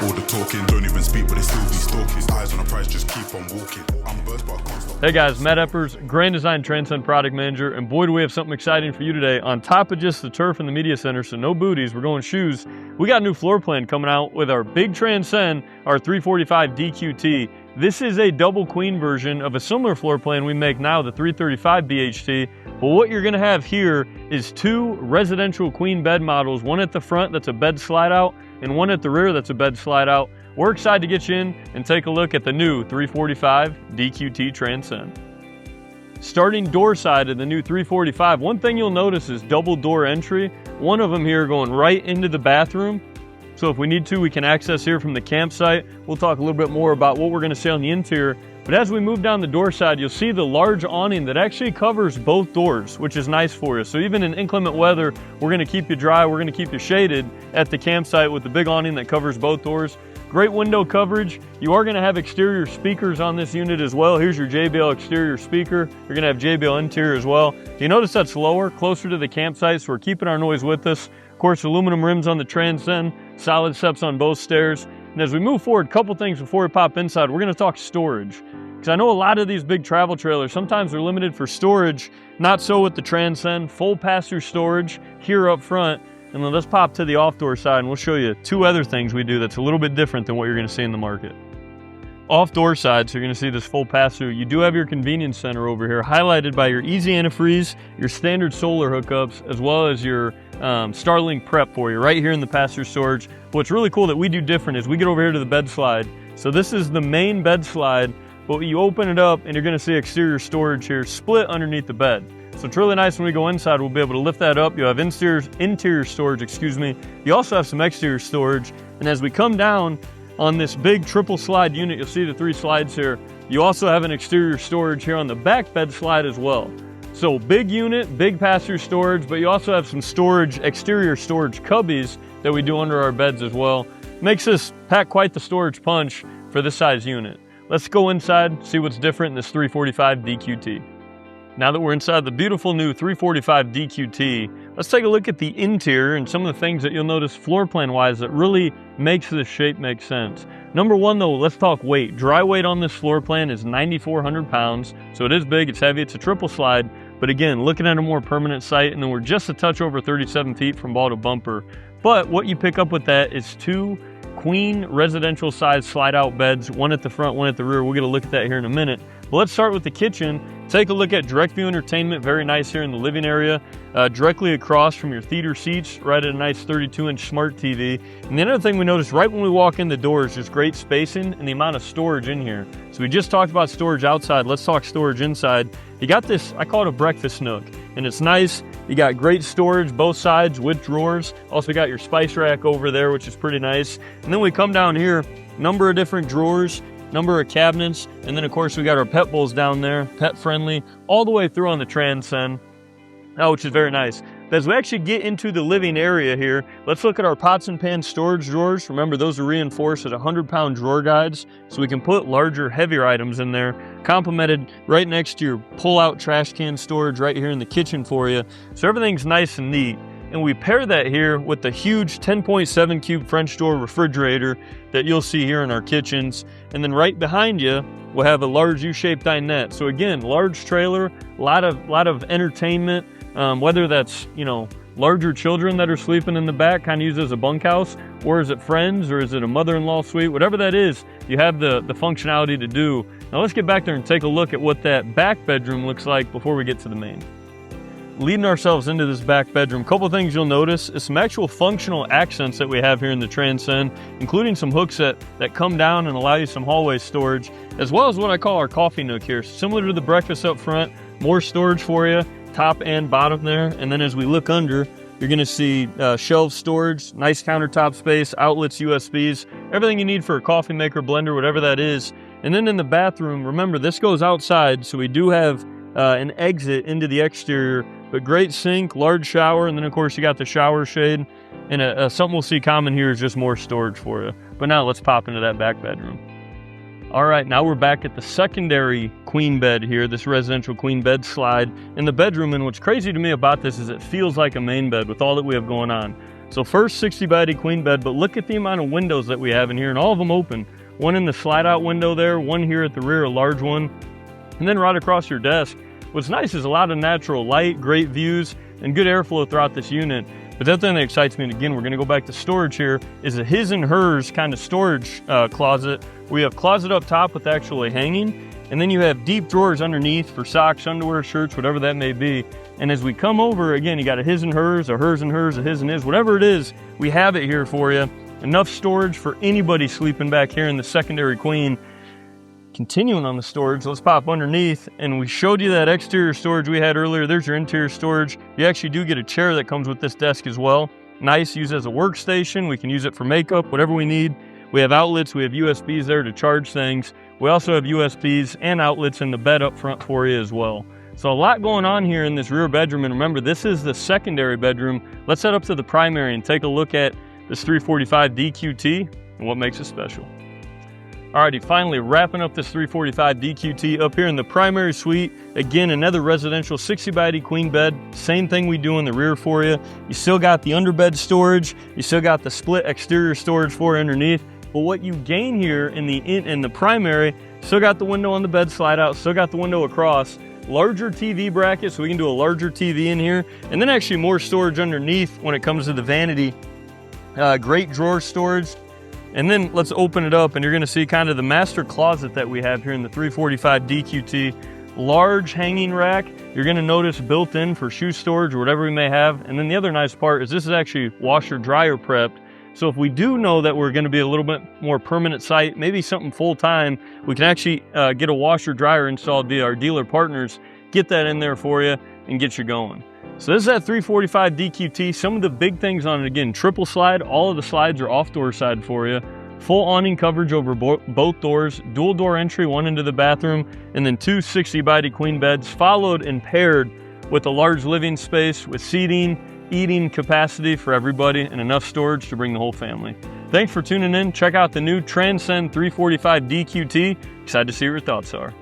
all the talking. Don't even speak, but they still be stalking. Eyes on the prize, just keep on walking. I'm burst, but I can't stop. Hey guys, Matt Eppers, Grand Design Transcend product manager, and boy do we have something exciting for you today. On top of just the turf and the media center, so no booties, we're going shoes. We got a new floor plan coming out with our big Transcend, our 345DQT. This is a double queen version of a similar floor plan we make now, the 335BHT. But what you're gonna have here is two residential queen bed models, one at the front that's a bed slide out, and one at the rear that's a bed slide out. We're excited to get you in and take a look at the new 345DQT Transcend. Starting door side of the new 345, one thing you'll notice is double door entry. One of them here going right into the bathroom. So if we need to, we can access here from the campsite. We'll talk a little bit more about what we're gonna see on the interior. But as we move down the door side, you'll see the large awning that actually covers both doors, which is nice for you. So even in inclement weather, we're gonna keep you dry, we're gonna keep you shaded at the campsite with the big awning that covers both doors. Great window coverage. You are gonna have exterior speakers on this unit as well. Here's your JBL exterior speaker. You're gonna have JBL interior as well. You notice that's lower, closer to the campsite, so we're keeping our noise with us. Of course, aluminum rims on the Transcend, solid steps on both stairs. And as we move forward, a couple things before we pop inside, we're gonna talk storage. Because I know a lot of these big travel trailers, sometimes they're limited for storage. Not so with the Transcend, full pass-through storage here up front. And then let's pop to the off-door side and we'll show you two other things we do that's a little bit different than what you're gonna see in the market. Off-door side, so you're gonna see this full pass-through. You do have your convenience center over here, highlighted by your easy antifreeze, your standard solar hookups, as well as your Starlink prep for you right here in the pass-through storage. What's really cool that we do different is we get over here to the bed slide. So this is the main bed slide, but you open it up and you're gonna see exterior storage here split underneath the bed. So it's really nice when we go inside, we'll be able to lift that up. You'll have interior storage, excuse me. You also have some exterior storage. And as we come down on this big triple slide unit, you'll see the three slides here. You also have an exterior storage here on the back bed slide as well. So big unit, big pass-through storage, but you also have some storage, exterior storage cubbies that we do under our beds as well. Makes this pack quite the storage punch for this size unit. Let's go inside, see what's different in this 345DQT. Now that we're inside the beautiful new 345DQT, let's take a look at the interior and some of the things that you'll notice floor plan wise that really makes this shape make sense. Number one though, let's talk weight. Dry weight on this floor plan is 9,400 pounds. So it is big, it's heavy, it's a triple slide. But again, looking at a more permanent site, and then we're just a touch over 37 feet from ball to bumper. But what you pick up with that is two queen residential size slide out beds, one at the front, one at the rear. We'll get a look at that here in a minute. But let's start with the kitchen. Take a look at direct view entertainment, very nice here in the living area, directly across from your theater seats, right at a nice 32-inch smart TV. And the other thing we noticed right when we walk in the door is just great spacing and the amount of storage in here. So we just talked about storage outside, let's talk storage inside. You got this, I call it a breakfast nook, and it's nice. You got great storage both sides with drawers. Also got your spice rack over there, which is pretty nice. And then we come down here, number of different drawers, number of cabinets, and then of course we got our pet bowls down there, pet friendly, all the way through on the Transcend, which is very nice. But as we actually get into the living area here, let's look at our pots and pans storage drawers. Remember, those are reinforced as 100-pound drawer guides, so we can put larger, heavier items in there, complemented right next to your pull-out trash can storage right here in the kitchen for you. So everything's nice and neat. And we pair that here with the huge 10.7 cube French door refrigerator that you'll see here in our kitchens. And then right behind you, we'll have a large U-shaped dinette. So again, large trailer, a lot of entertainment, whether that's, you know, larger children that are sleeping in the back, kind of used as a bunkhouse, or is it friends, or is it a mother-in-law suite, whatever that is, you have the functionality to do. Now let's get back there and take a look at what that back bedroom looks like before we get to the main. Leading ourselves into this back bedroom, a couple things you'll notice is some actual functional accents that we have here in the Transcend, including some hooks that come down and allow you some hallway storage, as well as what I call our coffee nook here. Similar to the breakfast up front, more storage for you, top and bottom there. And then as we look under, you're gonna see shelf storage, nice countertop space, outlets, USBs, everything you need for a coffee maker, blender, whatever that is. And then in the bathroom, remember this goes outside, so we do have an exit into the exterior, but great sink, large shower, and then of course you got the shower shade. And something we'll see common here is just more storage for you. But now let's pop into that back bedroom. All right, now we're back at the secondary queen bed here, this residential queen bed slide in the bedroom. And what's crazy to me about this is it feels like a main bed with all that we have going on. So first 60 by 80 queen bed, but look at the amount of windows that we have in here, and all of them open. One in the slide out window there, one here at the rear, a large one, and then right across your desk. What's nice is a lot of natural light, great views, and good airflow throughout this unit. But that thing that excites me, and again, we're gonna go back to storage here, is a his and hers kind of storage closet. We have closet up top with actually hanging, and then you have deep drawers underneath for socks, underwear, shirts, whatever that may be. And as we come over, again, you got a his and hers, a hers and hers, a his and his, whatever it is, we have it here for you. Enough storage for anybody sleeping back here in the secondary queen. Continuing on the storage, let's pop underneath, and we showed you that exterior storage we had earlier. There's your interior storage. You actually do get a chair that comes with this desk as well. Nice, use as a workstation. We can use it for makeup, whatever we need. We have outlets, we have USBs there to charge things. We also have USBs and outlets in the bed up front for you as well. So a lot going on here in this rear bedroom, and remember, this is the secondary bedroom. Let's head up to the primary and take a look at this 345 DQT and what makes it special. Alrighty, finally wrapping up this 345 DQT up here in the primary suite. Again, another residential 60 by 80 queen bed. Same thing we do in the rear for you. You still got the underbed storage. You still got the split exterior storage for underneath. But what you gain here in the primary, still got the window on the bed slide out, still got the window across. Larger TV bracket, so we can do a larger TV in here. And then actually more storage underneath when it comes to the vanity. Great drawer storage. And then let's open it up, and you're gonna see kind of the master closet that we have here in the 345 DQT. Large hanging rack. You're gonna notice built in for shoe storage or whatever we may have. And then the other nice part is this is actually washer dryer prepped. So if we do know that we're gonna be a little bit more permanent site, maybe something full time, we can actually get a washer dryer installed via our dealer partners, get that in there for you and get you going. So this is that 345 DQT. Some of the big things on it, again, triple slide. All of the slides are off door side for you. Full awning coverage over both doors. Dual door entry, one into the bathroom, and then two 60 by 80 queen beds, followed and paired with a large living space with seating, eating capacity for everybody, and enough storage to bring the whole family. Thanks for tuning in. Check out the new Transcend 345 DQT. Excited to see what your thoughts are.